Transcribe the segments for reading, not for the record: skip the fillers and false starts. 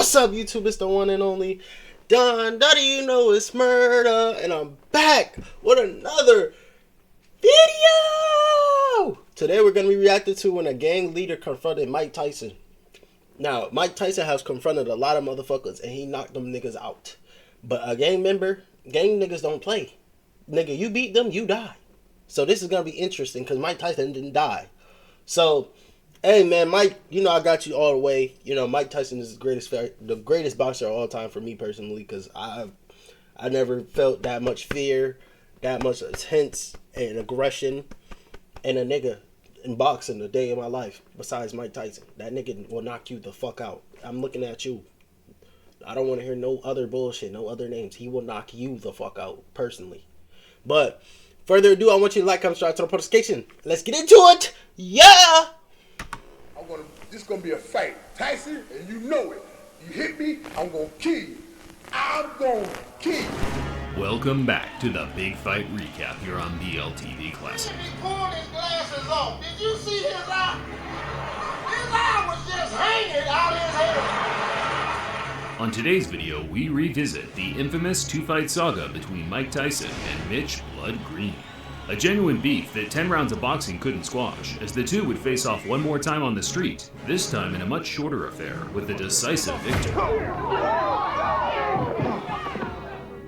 What's up, YouTube? It's the one and only Don. How do you know it's murder? And I'm back with another video. Today we're going to be reacting to when a gang leader confronted Mike Tyson. Now, Mike Tyson has confronted a lot of motherfuckers and he knocked them niggas out. But a gang niggas don't play. Nigga, you beat them, you die. So this is going to be interesting because Mike Tyson didn't die. So, hey man, Mike, you know I got you all the way. You know, Mike Tyson is the greatest boxer of all time for me personally, because I never felt that much fear, that much intense and aggression in a nigga in boxing a day in my life besides Mike Tyson. That nigga will knock you the fuck out. I'm looking at you. I don't want to hear no other bullshit, no other names. He will knock you the fuck out personally. But further ado, I want you to like, comment, subscribe, turn on notification. Let's get into it. Yeah. This is gonna be a fight. Tyson, and you know it. You hit me, I'm gonna kill you. I'm gonna kill you. Welcome back to the Big Fight Recap here on BLTV Classic. He pulled his glasses off. Did you see his eye? His eye was just hanging out his head. On today's video, we revisit the infamous two-fight saga between Mike Tyson and Mitch Blood Green. A genuine beef that 10 rounds of boxing couldn't squash, as the two would face off one more time on the street, this time in a much shorter affair with a decisive victor.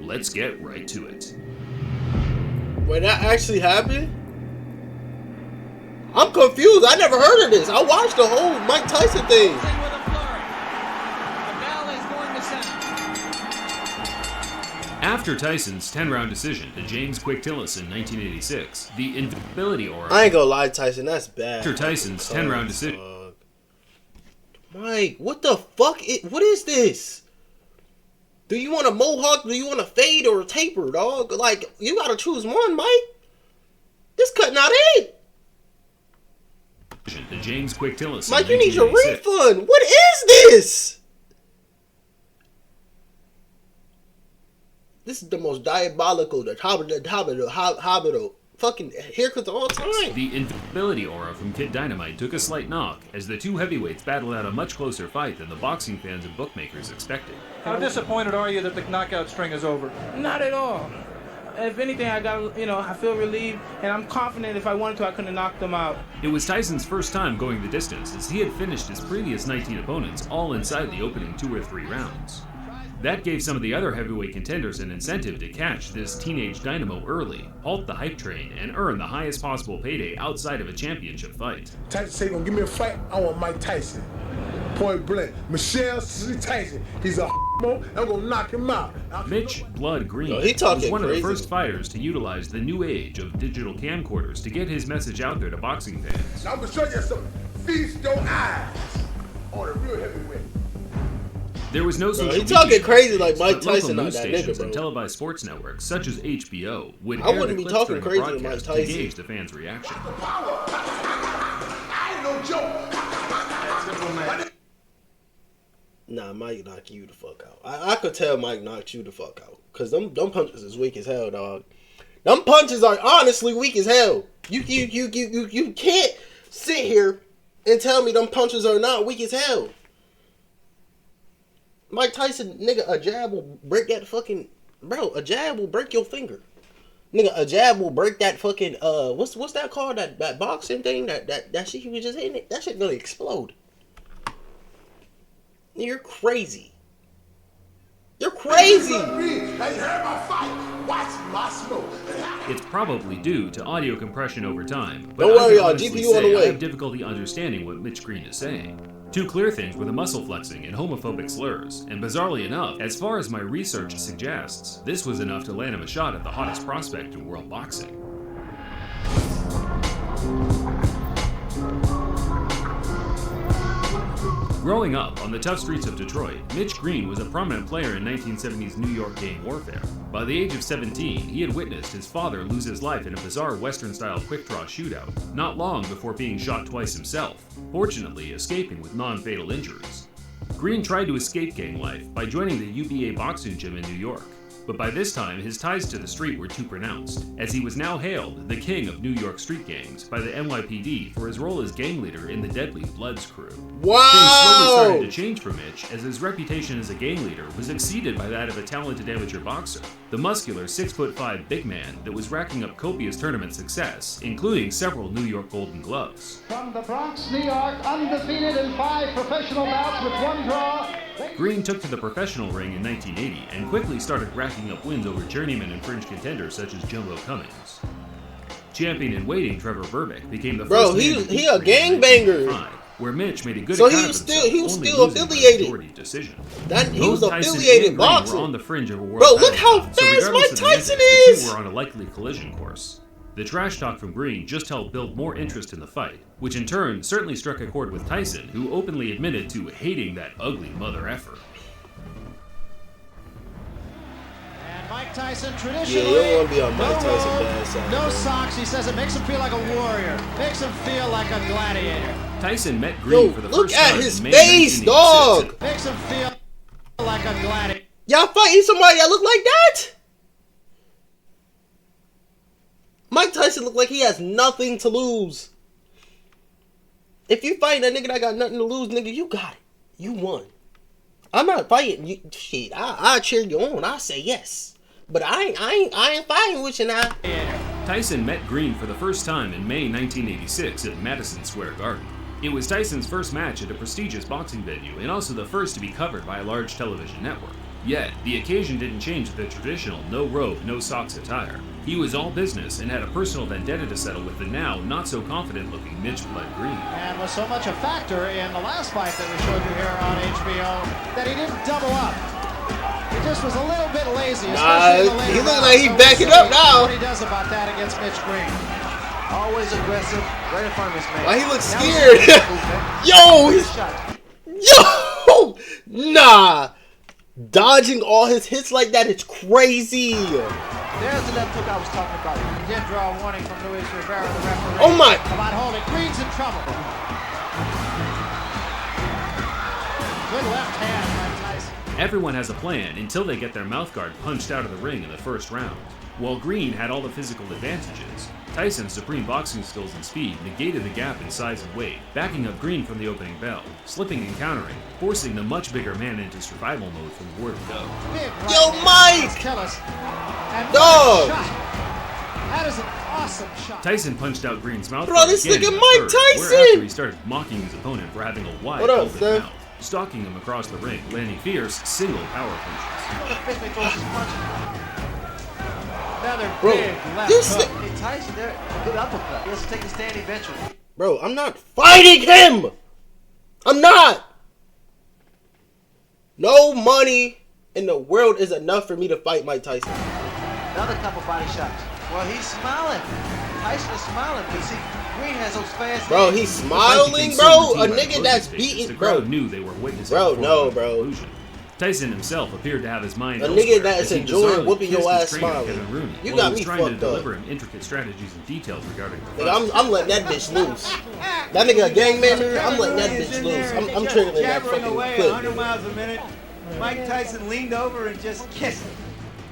Let's get right to it. When that actually happened, I'm confused. I never heard of this. I watched the whole Mike Tyson thing. After Tyson's 10-round decision to James Quick Tillis in 1986, the invincibility aura... I ain't gonna lie, Tyson, that's bad. After Tyson's 10-round decision... Mike, what the fuck? What is this? Do you want a mohawk? Do you want a fade or a taper, dog? Like, you gotta choose one, Mike. This cutting out it. ...to James Quick Tillis Mike, you need your refund. What is this? This is the most diabolical, the hobbit, fucking haircuts of all time. The invincibility aura from Kid Dynamite took a slight knock as the two heavyweights battled out a much closer fight than the boxing fans and bookmakers expected. How disappointed are you that the knockout string is over? Not at all. If anything, I feel relieved, and I'm confident if I wanted to, I could have knocked them out. It was Tyson's first time going the distance, as he had finished his previous 19 opponents all inside the opening 2 or 3 rounds. That gave some of the other heavyweight contenders an incentive to catch this teenage dynamo early, halt the hype train, and earn the highest possible payday outside of a championship fight. Tyson said, "Gonna give me a fight. I want Mike Tyson." Point blank. Michelle Tyson. He's a I'm gonna knock him out. Mitch Blood Green was one of the first fighters to utilize the new age of digital camcorders to get his message out there to boxing fans. Now I'm gonna show you something. Feast your eyes on a real heavyweight. There was no social media. He talking crazy like Mike but Tyson local on news that stations nigga, bro. And televised sports networks such as HBO would I air wouldn't the be clips talking during the crazy to Mike broadcast Tyson to gauge the fans' reaction. I ain't no joke. Nah, Mike knock you the fuck out. I could tell Mike knocked you the fuck out. Cause them punches is weak as hell, dog. Them punches are honestly weak as hell. You can't sit here and tell me them punches are not weak as hell. Mike Tyson, nigga, a jab will break that fucking... Bro, a jab will break your finger. Nigga, a jab will break that fucking... What's that called? That boxing thing? That shit he was just hitting it? That shit gonna explode. You're crazy. You're crazy! It's probably due to audio compression over time, but don't worry, y'all. GPU on the way. I have difficulty understanding what Mitch Green is saying. Two clear things were the muscle flexing and homophobic slurs, and bizarrely enough, as far as my research suggests, this was enough to land him a shot at the hottest prospect in world boxing. Growing up on the tough streets of Detroit, Mitch Green was a prominent player in 1970s New York gang warfare. By the age of 17, he had witnessed his father lose his life in a bizarre Western-style quick-draw shootout, not long before being shot twice himself, fortunately escaping with non-fatal injuries. Green tried to escape gang life by joining the UBA boxing gym in New York. but by this time his ties to the street were too pronounced, as he was now hailed the king of New York street gangs by the NYPD for his role as gang leader in the Deadly Bloods crew. Wow! Things slowly started to change for Mitch, as his reputation as a gang leader was exceeded by that of a talented amateur boxer, the muscular 6'5" big man that was racking up copious tournament success, including several New York Golden Gloves. From the Bronx, New York, undefeated in 5 professional bouts with 1 draw. Green took to the professional ring in 1980 and quickly started racking up wins over journeyman and fringe contenders such as Jumbo Cummings. Champion in waiting Trevor Burbick became the first man to he a gangbanger. Where Mitch made a good So account he was of himself, still only losing by affiliated. majority decision. He was Both Tyson affiliated and Green boxing. were on the fringe of a world Bro, look title how bout, fast regardless Mike of the Tyson antics, the is! two were on a likely collision course. The trash talk from Green just helped build more interest in the fight, which in turn certainly struck a chord with Tyson, who openly admitted to hating that ugly mother effer. And Mike Tyson Yeah, traditionally, you don't want to be on Mike no Tyson robe, bad side. no bro. socks. He says it makes him feel like a warrior, makes him feel like a gladiator, Tyson met Green Yo, for the look first at time his in May face, 1986 dog. makes him feel like a gladiator. Y'all fighting somebody that look like that? Mike Tyson look like he has nothing to lose. If you fighting a nigga that got nothing to lose, nigga, you got it. You won. I'm not fighting you. Shit, I cheer you on. I say yes, but I ain't fighting with you now. Tyson met Green for the first time in May 1986 at Madison Square Garden. It was Tyson's first match at a prestigious boxing venue and also the first to be covered by a large television network. Yet, the occasion didn't change the traditional no robe, no socks attire. He was all business and had a personal vendetta to settle with the now not so confident looking Mitch Blood Green. And was so much a factor in the last fight that we showed you here on HBO that he didn't double up. He just was a little bit lazy, especially in the later he look rounds. like he So backing we'll up see now. What he does about that against Mitch Green. Always aggressive, right in front of his man. Why he looks Now scared? he's movement. Yo, he's, Shot. yo, nah. Dodging all his hits like that is crazy. There's the left hook I was talking about. He did draw a warning from Luis Rivera, the referee. Oh my. About holding. Green's in trouble. Good left hand by Tyson. Everyone has a plan until they get their mouthguard punched out of the ring in the first round. While Green had all the physical advantages, Tyson's supreme boxing skills and speed negated the gap in size and weight, backing up Green from the opening bell, slipping and countering, forcing the much bigger man into survival mode from the word go. Big Yo, right hand. Mike! Kellis. And Dog! what a shot. That is an awesome shot. Tyson punched out Green's mouth. Bro, this again nigga in the Mike third, Tyson! Where after he started mocking his opponent for having a wide What up, open Steph? mouth, stalking him across the ring, landing fierce single power punches. The fist may throw his punch. Another Bro, big left this hook. Hey, Tyson, there, good uppercut. He has to take the stand eventually. Bro, I'm not fighting him. I'm not. No money in the world is enough for me to fight Mike Tyson. Another couple body shots. Well, he's smiling. Tyson is smiling because see, Green has those fast. Bro, hands. he's The fight smiling, became bro. so A routine by nigga closing that's stages, beating, the bro. crowd knew they were witnessing Bro, a no, foregone bro. conclusion. Tyson himself appeared to have his mind A elsewhere nigga that as is he enjoying bizarrely whooping your kissed his ass trainer, smiling. Kevin Rooney, You while got he was me trying to fucked up. deliver him intricate strategies and details regarding the Nigga, fight. I'm letting that bitch loose. That nigga a gang member. I'm letting that bitch loose. I'm triggering that fucking away clip. 100 miles a minute. Mike Tyson leaned over and just kissed him.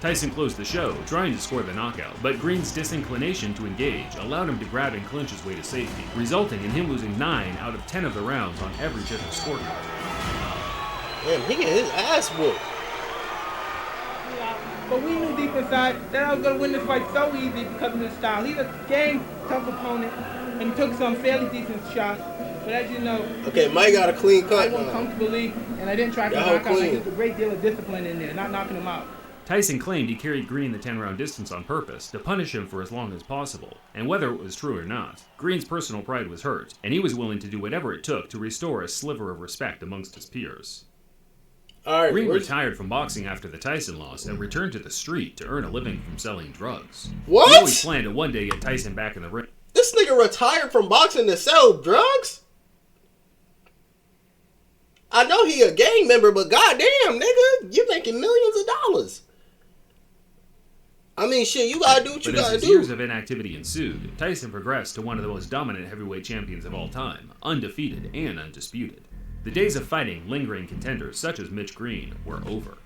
Tyson closed the show, trying to score the knockout, but Green's disinclination to engage allowed him to grab and clinch his way to safety, resulting in him losing 9 out of 10 of the rounds on every different scorecard. Damn, he get his ass whooped. But we knew deep inside that I was going to win this fight so easy because of his style. He's a game tough opponent and took some fairly decent shots. But as you know, Okay, Mike got a clean I cut won now. comfortably and I didn't try to Y'all knock out. I clean. used a great deal of discipline in there, not knocking him out. Tyson claimed he carried Green the 10-round distance on purpose to punish him for as long as possible, and whether it was true or not, Green's personal pride was hurt, and he was willing to do whatever it took to restore a sliver of respect amongst his peers. All right, Green where's- retired from boxing after the Tyson loss and returned to the street to earn a living from selling drugs. What? He always planned to one day get Tyson back in the ring. This nigga retired from boxing to sell drugs? I know he a gang member, but goddamn, nigga, you making millions of dollars. I mean, shit, you gotta do what you But as gotta his years do. of inactivity ensued, Tyson progressed to one of the most dominant heavyweight champions of all time, undefeated and undisputed. The days of fighting lingering contenders such as Mitch Green were over.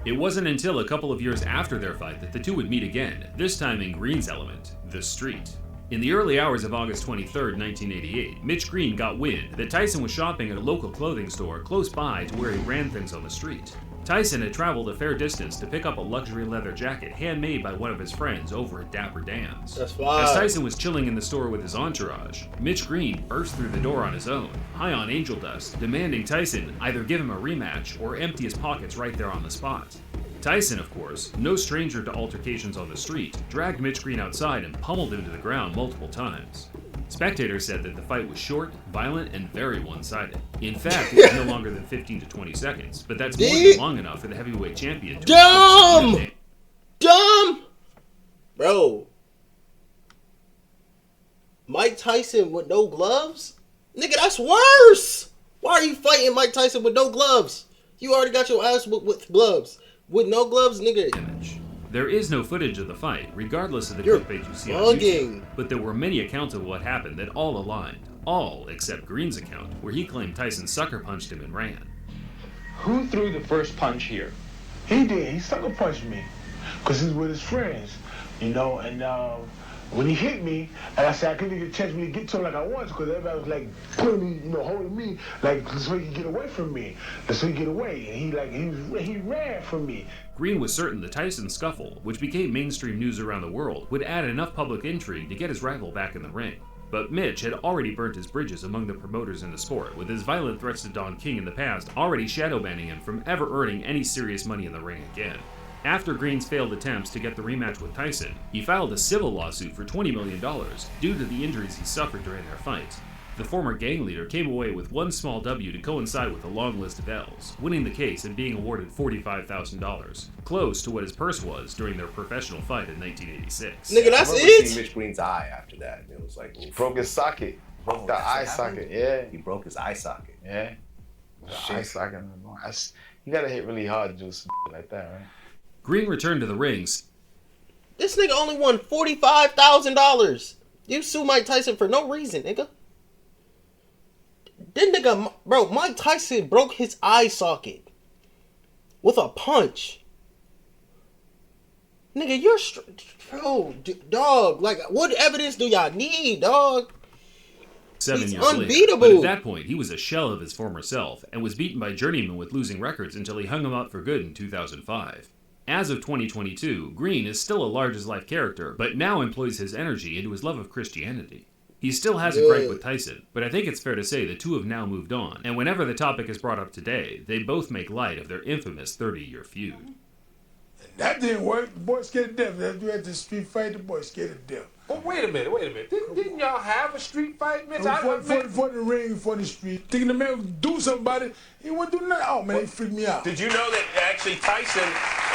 It wasn't until a couple of years after their fight that the two would meet again, this time in Green's element, the street. In the early hours of August 23, 1988, Mitch Green got wind that Tyson was shopping at a local clothing store close by to where he ran things on the street. Tyson had traveled a fair distance to pick up a luxury leather jacket handmade by one of his friends over at Dapper Dan's. That's fine. As Tyson was chilling in the store with his entourage, Mitch Green burst through the door on his own, high on angel dust, demanding Tyson either give him a rematch or empty his pockets right there on the spot. Tyson, of course, no stranger to altercations on the street, dragged Mitch Green outside and pummeled him to the ground multiple times. Spectators said that the fight was short, violent, and very one-sided. In fact, it was no longer than 15 to 20 seconds, but that's more than long enough for the heavyweight champion to... Dumb! Bro. Mike Tyson with no gloves? Nigga, that's worse! Why are you fighting Mike Tyson with no gloves? You already got your ass with gloves. With no gloves, nigga. There is no footage of the fight, regardless of the clickbait you see on YouTube, but there were many accounts of what happened that all aligned. All except Green's account, where he claimed Tyson sucker punched him and ran. Who threw the first punch here? He did. He sucker punched me. Because he's with his friends. You know, and when he hit me, and I said I couldn't get a chance to get to him like I wanted, because everybody was like pulling me, you know, holding me, like so he could get away from me. So he get away, and he ran from me. Green was certain the Tyson scuffle, which became mainstream news around the world, would add enough public intrigue to get his rival back in the ring. But Mitch had already burnt his bridges among the promoters in the sport, with his violent threats to Don King in the past already shadow banning him from ever earning any serious money in the ring again. After Green's failed attempts to get the rematch with Tyson, he filed a civil lawsuit for $20 million due to the injuries he suffered during their fight. The former gang leader came away with one small W to coincide with a long list of L's, winning the case and being awarded $45,000, close to what his purse was during their professional fight in 1986. Nigga, that's I remember it? seeing Mitch Green's eye after that. It was like... He broke his socket. Broke the eye socket, yeah. He broke his eye socket. Yeah. The eye socket. You gotta hit really hard to do some like that, right? Green returned to the rings. This nigga only won $45,000. You sue Mike Tyson for no reason, nigga. Then nigga, bro, Mike Tyson broke his eye socket with a punch. Nigga, you're bro, dog. Like, what evidence do y'all need, dog? 7 He's years unbeatable. later. But at that point, he was a shell of his former self and was beaten by journeymen with losing records until he hung him up for good in 2005. As of 2022, Green is still a large-as-life character, but now employs his energy into his love of Christianity. He still has a gripe with Tyson, but I think it's fair to say the two have now moved on, and whenever the topic is brought up today, they both make light of their infamous 30-year feud. That didn't work. The boy scared to death. After we had the street fight, the boy scared to death. Well, wait a minute. Didn't y'all have a street fight, Mitch? For the ring, for the street. Thinking the man would do something about it. He wouldn't do nothing. Oh, man, he freaked me out. Did you know that actually Tyson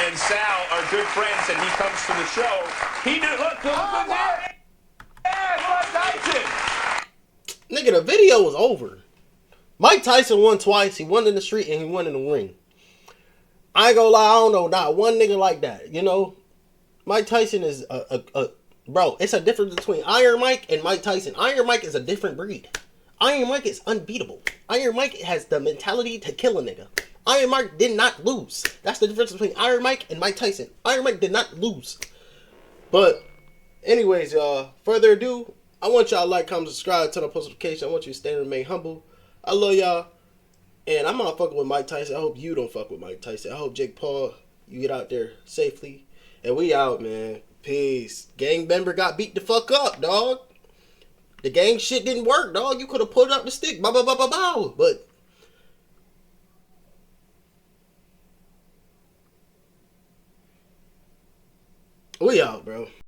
and Sal are good friends and he comes to the show? He knew, look there. Yeah, Tyson. Nigga, the video was over. Mike Tyson won twice. He won in the street and he won in the ring. I ain't gonna lie, I don't know not one nigga like that. You know, Mike Tyson is bro. It's a difference between Iron Mike and Mike Tyson. Iron Mike is a different breed. Iron Mike is unbeatable. Iron Mike has the mentality to kill a nigga. Iron Mike did not lose. That's the difference between Iron Mike and Mike Tyson. Iron Mike did not lose. But anyways, y'all, further ado, I want y'all to like, comment, subscribe, turn on post notifications. I want you to stay and remain humble. I love y'all. And I'm not fucking with Mike Tyson. I hope you don't fuck with Mike Tyson. I hope Jake Paul, you get out there safely. And we out, man. Peace. Gang member got beat the fuck up, dog. The gang shit didn't work, dog. You could have put up the stick. Bow, bow, bow, bow, bow. But we out, bro.